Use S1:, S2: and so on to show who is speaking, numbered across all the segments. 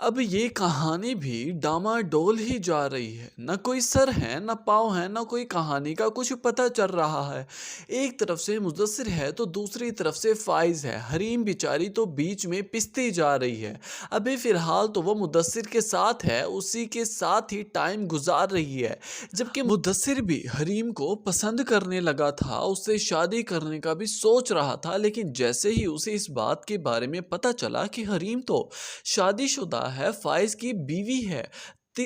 S1: अब ये कहानी भी डामाडोल ही जा रही है। न कोई सर है, न पाँव है, न कोई कहानी का कुछ पता चल रहा है। एक तरफ से मुदस्सिर है तो दूसरी तरफ से फ़ाइज़ है। हरीम बेचारी तो बीच में पिसती जा रही है। अभी फ़िलहाल तो वो मुदस्सिर के साथ है, उसी के साथ ही टाइम गुज़ार रही है। जबकि मुदस्सिर भी हरीम को पसंद करने लगा था, उससे शादी करने का भी सोच रहा था, लेकिन जैसे ही उसे इस बात के बारे में पता चला कि हरीम तो शादीशुदा है, फ़ाइज़ की बीवी है,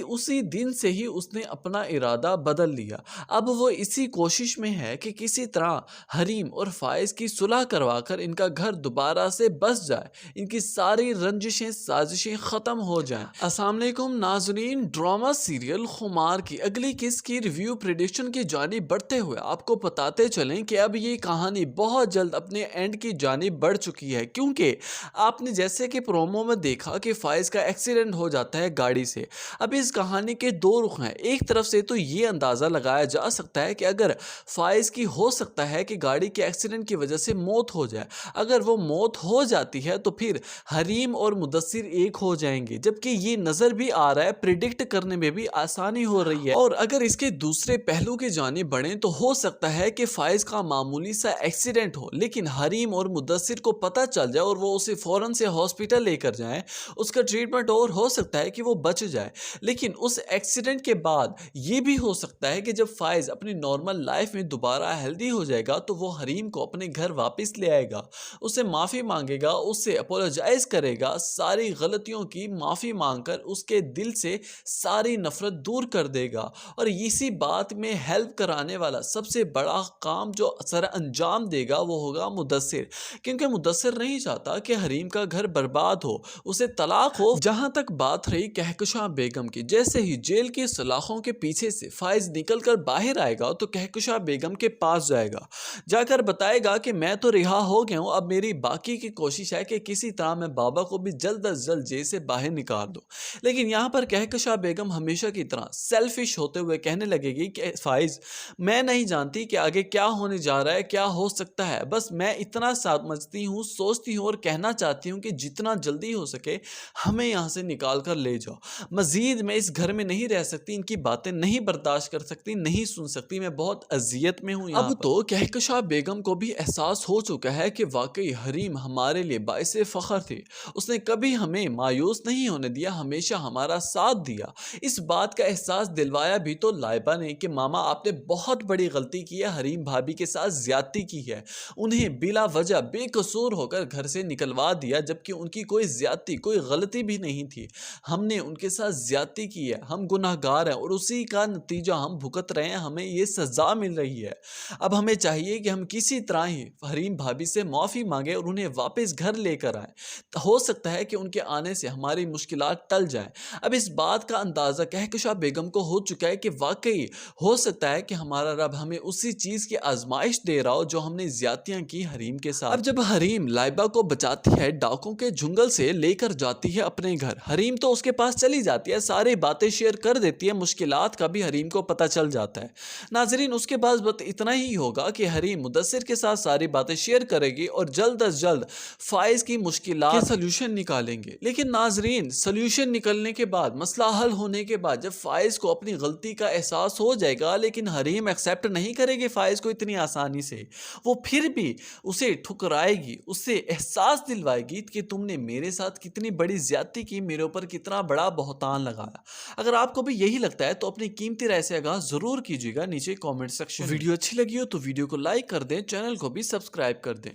S1: उसी दिन से ही उसने अपना इरादा बदल लिया। अब वो इसी कोशिश में है कि किसी तरह हरीम और फ़ाइज़ की सुलह करवाकर इनका घर दोबारा से बस जाए, इनकी सारी रंजिशें, साजिशें ख़त्म हो जाएँ। अस्सलाम वालेकुम नाज़रीन, ड्रामा सीरियल खुमार की अगली किस्त की रिव्यू प्रेडिक्शन की जानिब बढ़ते हुए आपको बताते चलें कि अब ये कहानी बहुत जल्द अपने एंड की जानिब बढ़ चुकी है, क्योंकि आपने जैसे कि प्रोमो में देखा कि फ़ाइज़ का एक्सीडेंट हो जाता है गाड़ी से। अब इस कहानी के दो रुख हैं। एक तरफ से तो ये अंदाज़ा लगाया जा सकता है कि अगर फ़ाइज़ की हो सकता है कि गाड़ी के एक्सीडेंट की वजह से मौत हो जाए। अगर वो मौत हो जाती है तो फिर हरीम और मुदस्सिर एक हो जाएंगे, जबकि ये नज़र भी आ रहा है, प्रिडिक्ट करने में भी आसानी हो रही है। और अगर इसके दूसरे पहलू की जानिब बढ़ें तो हो सकता है कि फ़ाइज़ का मामूली सा एक्सीडेंट हो, लेकिन हरीम और मुदस्सिर को पता चल जाए और वो उसे फ़ौरन से हॉस्पिटल लेकर जाएं, उसका ट्रीटमेंट और हो सकता है कि वो बच जाए। लेकिन उस एक्सीडेंट के बाद ये भी हो सकता है कि जब फ़ाइज़ अपनी नॉर्मल लाइफ में दोबारा हेल्दी हो जाएगा तो वो हरीम को अपने घर वापस ले आएगा, उससे माफ़ी मांगेगा, उससे अपोलोजाइज़ करेगा, सारी गलतियों की माफ़ी मांगकर उसके दिल से सारी नफ़रत दूर कर देगा। और इसी बात में हेल्प कराने वाला सबसे बड़ा काम जो सर अंजाम देगा वो होगा मुदस्सिर, क्योंकि मुदस्सिर नहीं चाहता कि हरीम का घर बर्बाद हो, उसे तलाक हो। जहाँ तक बात रही कहकशां बेगम की, जैसे ही जेल की सलाखों के पीछे से फ़ाइज़ निकल कर बाहर आएगा तो कहकशां बेगम के पास जाएगा, जाकर बताएगा कि मैं तो रिहा हो गया हूँ, अब मेरी बाकी की कोशिश है कि किसी तरह मैं बाबा को भी जल्द अज जल्द जेल से बाहर निकाल दूँ। लेकिन यहाँ पर कहकशां बेगम हमेशा की तरह सेल्फिश होते हुए कहने लगेगी कि फ़ाइज़, मैं नहीं जानती कि आगे क्या होने जा रहा है, क्या हो सकता है, बस मैं इतना समझती हूँ, सोचती हूँ और कहना चाहती हूँ कि जितना जल्दी हो सके हमें यहाँ से निकाल कर ले जाओ। मज़ीद मैं इस घर में नहीं रह सकती, इनकी बातें नहीं बर्दाश्त कर सकती, नहीं सुन सकती, मैं बहुत अज़ियत में हूँ यहाँ पर। अब तो कहकशां बेगम को भी एहसास हो चुका है कि वाकई हरीम हमारे लिए बाइसे फ़ख्र थी। उसने कभी हमें मायूस नहीं होने दिया, हमेशा हमारा साथ दिया। इस बात का एहसास दिलवाया भी तो लाइबा ने कि मामा आपने बहुत बड़ी गलती की है, हरीम भाभी के साथ ज़्यादती की है, उन्हें बिला वजह बेकसूर होकर घर से निकलवा दिया, जबकि उनकी कोई ज़्यादती, कोई गलती भी नहीं थी। हमने उनके साथ ज़्यादती की है, हम गुनहगार हैं और उसी का नतीजा हम भुगत रहे हैं, हमें ये सज़ा मिल रही है। अब हमें चाहिए कि हम किसी तरह ही हरीम भाभी से माफ़ी मांगें और उन्हें वापस घर लेकर आएँ। हो सकता है कि उनके आने से हमारी मुश्किलात टल जाएँ। अब इस बात का अंदाज़ा कहकशां बेगम को हो चुका है कि वाकई हो सकता है कि हमारा रब हमें उसी चीज़ की आजमाइश दे रहा हो जो हमने ज़्यादतियाँ की हरीम के साथ। अब जब हरीम लाइबा को बचाती है, डाकुओं के जुंगल से लेकर जाती है अपने घर, हरीम तो उसके पास चली जाती है, सारी बातें शेयर कर देती है, मुश्किलात का भी हरीम को पता चल जाता है। नाजरीन, उसके बाद बस इतना ही होगा कि हरीम मुदस्सिर के साथ सारी बातें शेयर करेगी और जल्द अज जल्द फ़ाइज़ की मुश्किलात के सल्यूशन निकालेंगे। लेकिन नाजरीन, सल्यूशन निकलने के बाद, मसला हल होने के बाद जब फ़ाइज़ को अपनी गलती का एहसास हो जाएगा, लेकिन हरीम एक्सेप्ट नहीं करेगी फ़ाइज़ को इतनी आसानी से, वो फिर भी उसे ठुकराएगी, उसे एहसास दिलवाएगी कि तुमने मेरे साथ कितनी बड़ी ज़्यादती की, मेरे ऊपर कितना बड़ा बहतान लगाया। अगर आपको भी यही लगता है तो अपनी कीमती राय से आगाज़ ज़रूर कीजिएगा नीचे कमेंट सेक्शन में। वीडियो अच्छी लगी हो तो वीडियो को लाइक कर दें, चैनल को भी सब्सक्राइब कर दें।